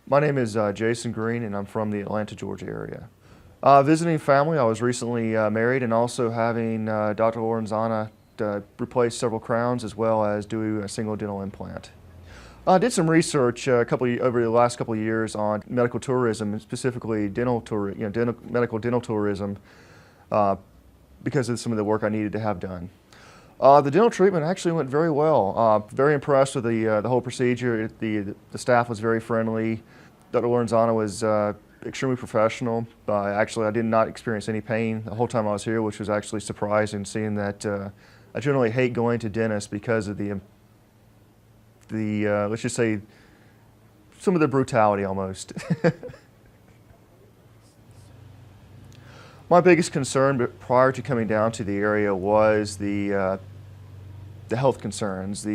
My name is Jason Green, and I'm from the Atlanta, Georgia area. Visiting family, I was recently married, and also having Dr. Lorenzana replace several crowns as well as do a single dental implant. I did some research over the last couple of years on medical tourism, and specifically medical dental tourism, because of some of the work I needed to have done. The dental treatment actually went very well. Very impressed with the whole procedure. The staff was very friendly. Dr. Lorenzana was extremely professional. Actually, I did not experience any pain the whole time I was here, which was actually surprising, seeing that I generally hate going to dentists because of the let's just say, some of the brutality almost. My biggest concern prior to coming down to the area was the health concerns,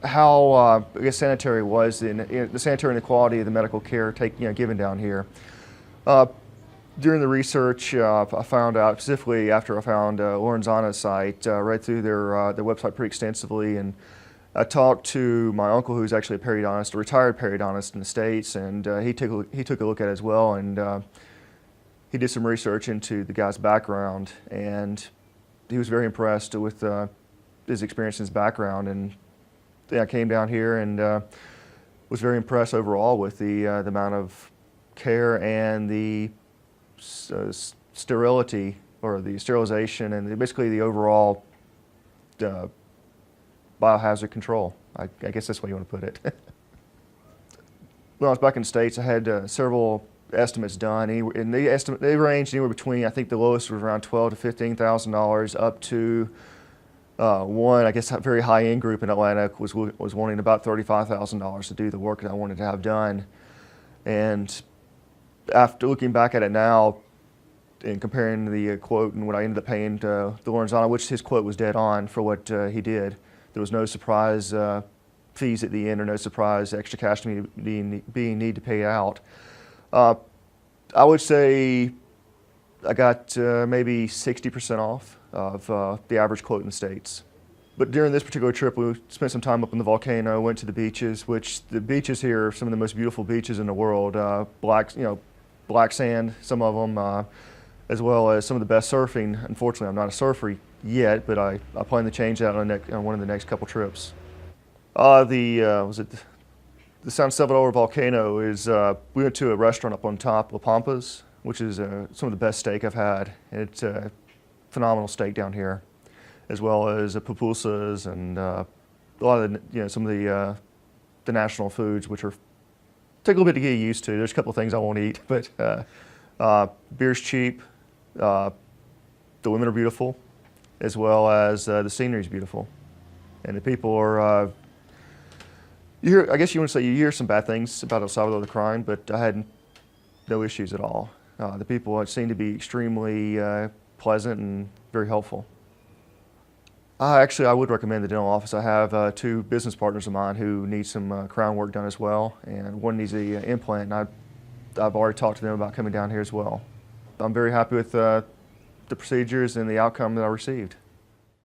how I guess sanitary was, the sanitary and the quality of the medical care given down here. During the research, I found out, specifically after I found Lorenzana's site, read through their website pretty extensively, and I talked to my uncle, who's actually a periodontist, a retired periodontist in the States, and he took a look at it as well, and he did some research into the guy's background, and he was very impressed with his experience and his background. And I came down here and was very impressed overall with the amount of care and the sterility, or the sterilization, and basically the overall biohazard control. I guess that's what you want to put it. When I was back in the States, I had several estimates done, and they ranged anywhere between, I think the lowest was around $12,000 to $15,000, up to one, I guess, a very high-end group in Atlanta was wanting about $35,000 to do the work that I wanted to have done. And after looking back at it now and comparing the quote and what I ended up paying to Lorenzana, which his quote was dead on for what he did, there was no surprise fees at the end, or no surprise extra cash being need to pay out. I would say I got maybe 60% off of the average quote in the States. But during this particular trip, we spent some time up in the volcano, went to the beaches, which the beaches here are some of the most beautiful beaches in the world. Black sand, some of them, as well as some of the best surfing. Unfortunately, I'm not a surfer yet, but I plan to change that on one of the next couple trips. The San Salvador volcano is, we went to a restaurant up on top, La Pampas, which is some of the best steak I've had. It's a phenomenal steak down here, as well as pupusas and a lot of some of the national foods, which take a little bit to get used to. There's a couple of things I won't eat, but beer's cheap, the women are beautiful, as well as the scenery is beautiful, and the people are. I guess you want to say you hear some bad things about El Salvador, the crime, but I had no issues at all. The people seem to be extremely pleasant and very helpful. Actually, I would recommend the dental office. I have two business partners of mine who need some crown work done as well, and one needs an implant, and I've already talked to them about coming down here as well. I'm very happy with the procedures and the outcome that I received.